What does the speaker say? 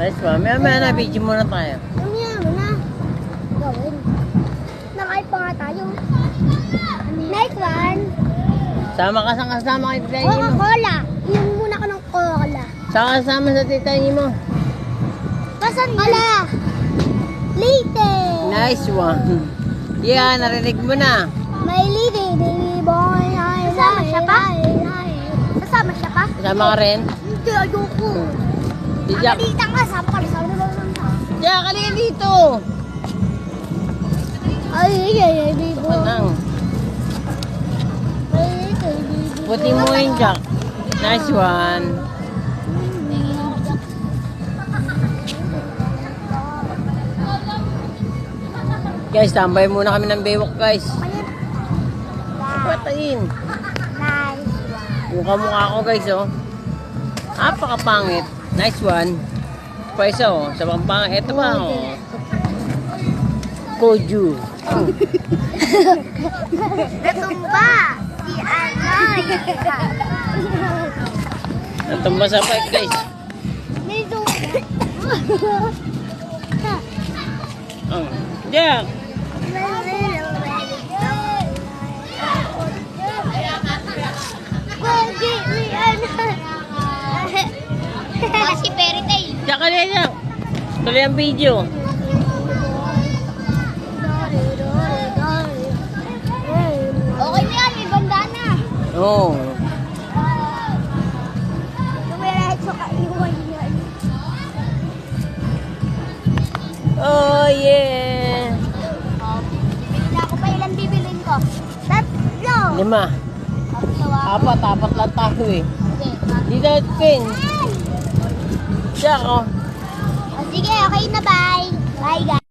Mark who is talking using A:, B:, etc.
A: Nice one. Maya na, video muna tayo.
B: Mamaya mo na. Gawin. Nakaip pa nga tayo. Nice one.
A: Sama ka sa kasama kay tita mo.
B: Coca-Cola. Inom muna ka ng cola.
A: Sama sa tita mo.
B: Pasan Cola. Lite.
A: Nice one. Yeah, narinig mo na.
B: May lite. Boy. Kasama siya pa? Kasama siya pa?
A: Kasama ka rin?
B: Hindi, ayoko.
A: Jack.
B: Dita nga, sampal.
A: Jack, halika dito.
B: Ay, bibo.
A: Saka lang. Puti mo yun, Jack. Nice one. Guys, tambay muna kami ng bewok, guys. Patayin.
B: Nice.
A: Yung kamukha ko, guys, oh. Napakapangit. Nice one. Pa isa, oh. Sa pangpangit. Ito ba, oh. Koju.
B: Natumba. Si Anoy.
A: Natumba sa pipe, guys.
B: Nito.
A: Oh. Jack.
B: Si Fairy Tail.
A: Jack, halika, Jack. Tuloy ang video.
B: Okay na yan, may bandana.
A: Oh.
B: Lumirahit sa kaiwan yan.
A: Oh, yeah.
B: Bibili ako pa, ilan bibilin ko? 3.
A: 5. Apat lang tayo eh. Dito, Pin. Jack, oh.
B: Sige, okay na, bye. Bye, guys.